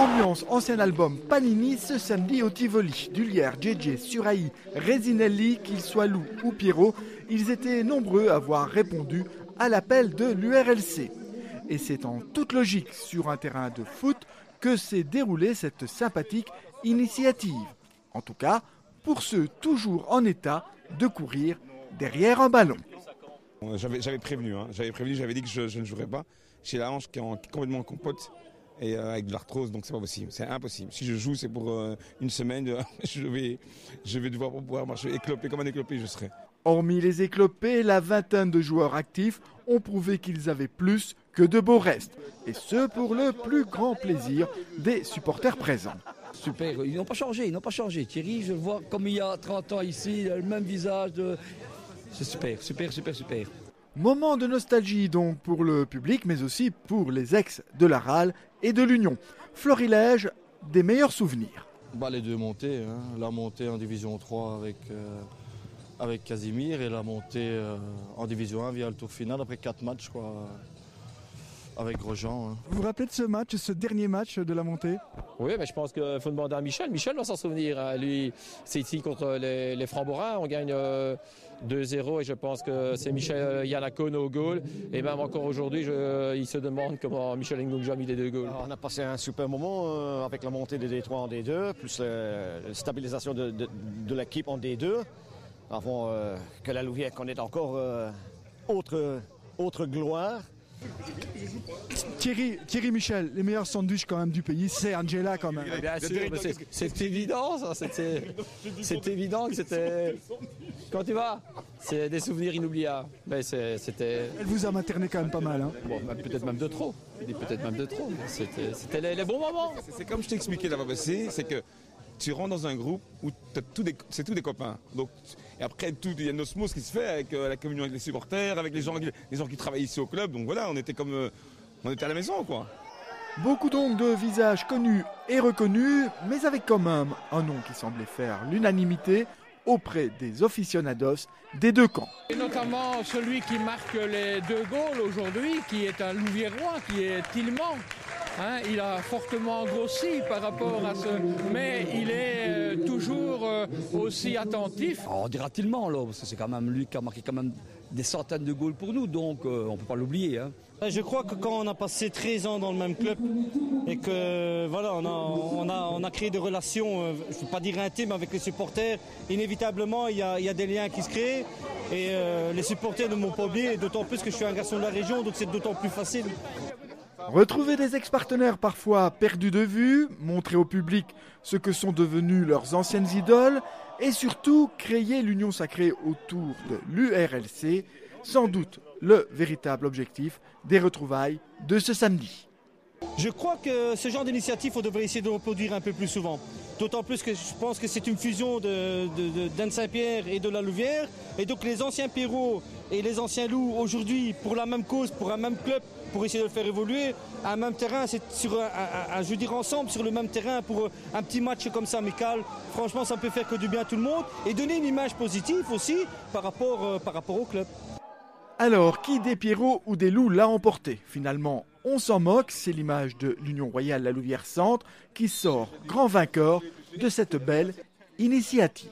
Ambiance ancien album Panini ce samedi au Tivoli. Dulier, JJ, Suraï, Resinelli, qu'ils soient Lou ou Pierrot, ils étaient nombreux à avoir répondu à l'appel de l'URLC. Et c'est en toute logique sur un terrain de foot que s'est déroulée cette sympathique initiative. En tout cas, pour ceux toujours en état de courir derrière un ballon. J'avais prévenu, j'avais dit que je ne jouerais pas. J'ai la hanche qui est complètement compote et avec de l'arthrose, donc c'est pas possible, c'est impossible. Si je joue, c'est pour une semaine, je vais devoir pouvoir marcher éclopé comme un éclopé, je serai. Hormis les éclopés, la vingtaine de joueurs actifs ont prouvé qu'ils avaient plus que de beaux restes. Et ce, pour le plus grand plaisir des supporters présents. Super, ils n'ont pas changé. Thierry, je le vois comme il y a 30 ans ici, il a le même visage. C'est super. Moment de nostalgie donc pour le public, mais aussi pour les ex de la RAL et de l'Union. Florilège, des meilleurs souvenirs. Les deux montées, la montée en division 3 avec Casimir et la montée en division 1 via le tour final après 4 matchs avec Grosjean. Vous vous rappelez de ce match, ce dernier match de la montée? Oui, je pense qu'il faut demander à Michel. Michel va s'en souvenir. Lui, c'est ici contre les Frambourins. On gagne 2-0 et je pense que c'est Michel Yanacone au goal. Et même encore aujourd'hui, il se demande comment Michel Ngungja a mis les 2 goals. On a passé un super moment avec la montée des D3 en D2, plus la stabilisation de l'équipe en D2. Avant que la Louvière connaisse encore autre gloire. Thierry Michel, les meilleurs sandwichs quand même du pays, c'est Angela quand même. Bien sûr, c'est évident ça, c'est évident que c'était... Comment tu vas? C'est des souvenirs inoubliables. C'était... Elle vous a materné quand même pas mal. Bon, peut-être même de trop. C'était les bons moments. C'est comme je t'ai expliqué la fois passée, c'est que tu rentres dans un groupe où c'est tous des copains. Donc, et après, il y a une osmose qui se fait avec la communion avec les supporters, avec les gens qui travaillent ici au club. Donc voilà, on était à la maison, quoi. Beaucoup donc de visages connus et reconnus, mais avec quand même un nom qui semblait faire l'unanimité auprès des aficionados des deux camps. Et notamment celui qui marque les 2 goals aujourd'hui, qui est un Louviérois, qui est Tillman. Il a fortement grossi par rapport à ce... Mais il est toujours aussi attentif. On dira Tillman, là, parce que c'est quand même lui qui a marqué quand même des centaines de goals pour nous, donc on ne peut pas l'oublier. Je crois que quand on a passé 13 ans dans le même club et que voilà, on a créé des relations, je ne veux pas dire intimes avec les supporters, inévitablement il y a des liens qui se créent et les supporters ne m'ont pas oublié, d'autant plus que je suis un garçon de la région, donc c'est d'autant plus facile. Retrouver des ex-partenaires parfois perdus de vue, montrer au public ce que sont devenues leurs anciennes idoles et surtout créer l'union sacrée autour de l'URLC, sans doute le véritable objectif des retrouvailles de ce samedi. Je crois que ce genre d'initiative, on devrait essayer de reproduire un peu plus souvent. D'autant plus que je pense que c'est une fusion d'Anne Saint-Pierre et de la Louvière. Et donc les anciens Pierrot et les anciens Loups, aujourd'hui, pour la même cause, pour un même club, pour essayer de le faire évoluer, à un même terrain, c'est je veux dire ensemble, sur le même terrain, pour un petit match comme ça, amical. Franchement, ça ne peut faire que du bien à tout le monde. Et donner une image positive aussi par rapport au club. Alors, qui des Pierrots ou des Loups l'a emporté? Finalement, on s'en moque, c'est l'image de l'Union Royale La Louvière Centre qui sort grand vainqueur de cette belle initiative.